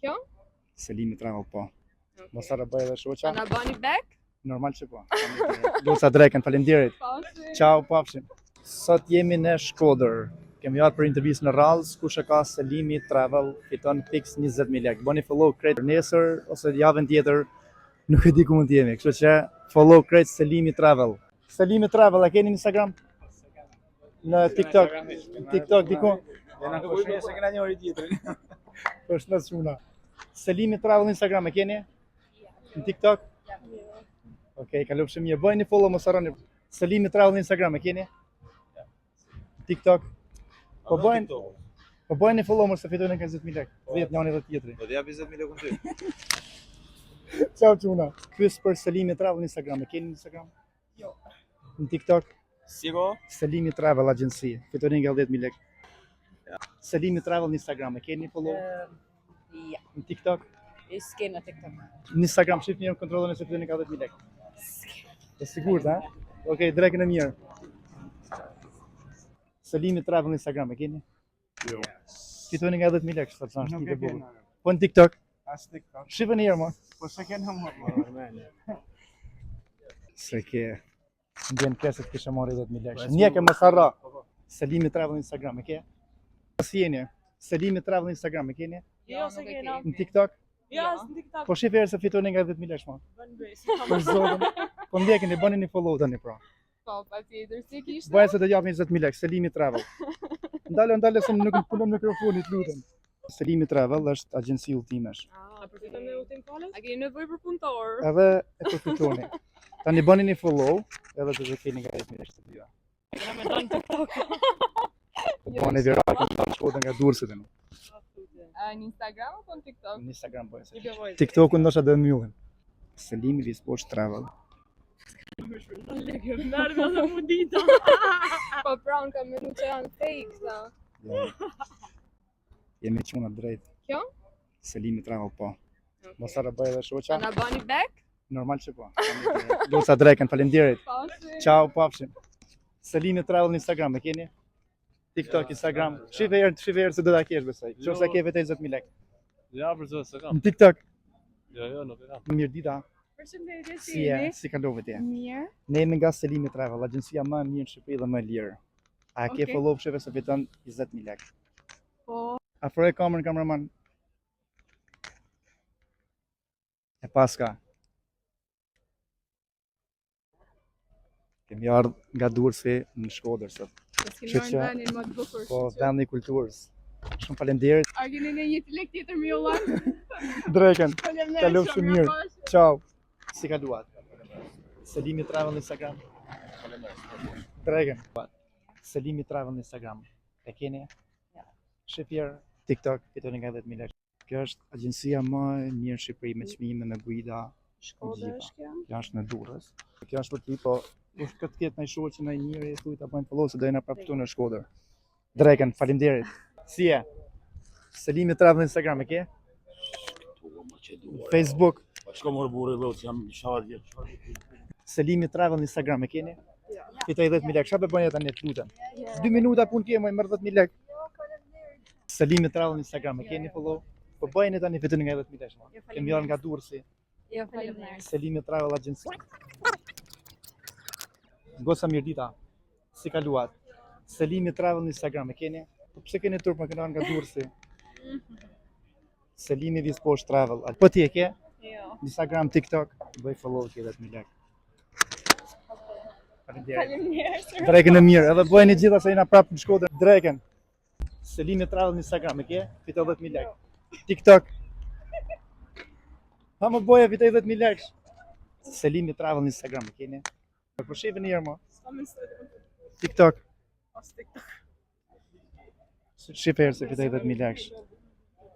Kjo? Selimi Travel po. Mos harro bëj edhe shoqa. A na bani back? Normal që po. Goca Dreken, faleminderit. Pafshim. Ciao, pafshim. Sot jemi në Shkodër. Kemi ardhur për intervistë në Rallës, kush e ka Selimi Travel, fiton fix 20.000 lekë. Bëni follow krejt nesër ose javën tjetër, nuk e di ku mund të jemi. Kështu që follow krejt Selimi Travel. Selimi Travel, a keni në Instagram? Në TikTok. TikTok diku? Jena kërkuj se kena një ori tjetër. Përshëndet shuna. Selimi Travel në Instagram e keni? Në TikTok? Okej, kalofshim mirë. Bëjni follow, mos harroni. Selimi Travel në Instagram e keni? TikTok? Po bëjni follow mos të fitojnë 20.000 lekë. 10 njëri dhe tjetri. Do t'jap 20.000 lekë ty. Ciao çuna. Pyes për Selimi Travel në Instagram. E keni në Instagram? Jo. Në TikTok? Siko? Selimi Travel Agency. Fitojnë nga 10.000 lekë. Selimi Travel në Instagram. E keni follow? Ja. Në TikTok? S'ke në TikTok. Në Instagram shifni kontrolloni se fitojnë nga 10.000 lekë. E sigurt, ha? Okej, drekën e mirë. Selimi Travel në Instagram, e keni? Jo. Fitojnë nga 10.000 lekë, çfarë thash? Nuk e kena. Po në TikTok? As TikTok. Shifën herë më. Po se kena më. Se ke ndjen keset kisha marrë 10.000 lekë. Njeke mos harro. Selimi Travel në Instagram, e ke? Si jeni? Selimi Travel në Instagram, e keni? Jo, se kena. Në TikTok? Jo, në TikTok. Po shif herë se fitojnë nga 10.000 lekë më. Bën bëj. Për zotin. Po ndjekeni, bëni një follow tani pra. Po, patjetër, si kishte? Bëj se të japin 20.000 lekë, Selimi Travel. Ndale se nuk më punon mikrofonit, lutem. Selimi Travel është agjenci udhëtimesh. A përfiton me udhtim palës? A keni nevojë për punëtor? Edhe e përfitoni. Tani bëni një follow, edhe të keni nga 10.000 lekë të dyja. Kena me ndonë TikTok. Po bëni viral, kanë shkodën nga Durrësit e Në Instagram apo në TikTok? në Instagram bëjë. I bëvoj. TikTok-un ndoshta do e mbyllin. Selimi Visposh Travel. Merve dhe mu dita. Po pra, unë kam menu që janë fake, sa. Jemi çuna drejt. Kjo? Selimi Travel po. Mos harro bëj edhe shoqa. A na bani back? Normal që po. Goca Dreken, faleminderit. Pafshim. Ciao, pafshim. Selimi Travel në Instagram, e keni? TikTok, Instagram. Shife herë se do ta kesh besoj. Nëse ke vetë 20.000 lekë. Ja, për zot, se kam. Në TikTok. Jo, nuk e kam. Mirë dita. Përshëndetje, Si je? Si kalove ti? Mirë. Ne jemi nga Selimi Travel, agjencia më e mirë në Shqipëri dhe më e lirë. A ke Okej. follow shefe se fiton 20.000 lekë? Po. Afroj kamerën, kameraman. E paska. Kemi ardhur nga Durrësi në Shkodër sot. S'kemi Që marrë vendin më të bukur. Po, vendi i kulturës. Shumë faleminderit. A keni në një lekë tjetër me jollën? Dreken. Faleminderit. Kalofshi shumë mirë. Ciao. Si kaluat? Selimi Travel në Instagram. Dreken. Selimi Travel në Instagram. E keni? Shifjer, TikTok, fitoni nga 10.000 lekë. Kjo është agjencia më e mirë në Shqipëri me çmime, me guida. Shkodër është kjo? Kjo është në Durrës. Kjo është për ti, po këtë ketë në shoqë në njëri, thuj ta bëjnë follow se do jena prapë këtu në Shkodër. Dreken, faleminderit. Si je? Selimi Travel në Instagram, e ke? Facebook. Shko morë burri lot, jam shadje. Selimi Travel në Instagram, e keni? Fitoj 10.000 lekë. Çfarë bëni tani të lutem? 2 minuta punë ke, më merr 10.000 lekë. Selimi Travel në Instagram, e keni follow? Po bëjeni tani fitoni nga 10.000 lekë. Kemi ardhur nga Durrësi. Jo, faleminderit. Selimi Travel Agency. Goca mirë dita. Si kaluat? Selimi Travel në Instagram, e keni? Po pse keni turp më keni ardhur nga Durrësi? Selimi Visposh Travel. Po ti e ke? Jo. Instagram, TikTok, bëj follow ke 10.000 lekë. Faleminderit. Faleminderit. Dreken e mirë, edhe bëjeni gjitha se jena prapë në Shkodër. Dreken. Selimi Travel në Instagram, e ke? Fitoj 10.000 lekë. TikTok. Ha më boja fitoj 10.000 lekë. Selimi Travel në Instagram, e keni? Po shifën një herë më. S'kam Instagram. TikTok. As TikTok. Shifë herë se fitoj 10.000 lekë.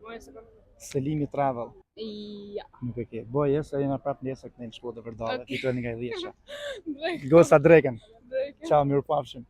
Moj se kam. Selimi Travel. Ja. Nuk e ke. Boje se jena prapë nesër këtu në Shkodër Vërdare. Okej. Fitojeni nga 10.000. Drejt. Goca Dreken. Drejt. Ciao, mirupafshim.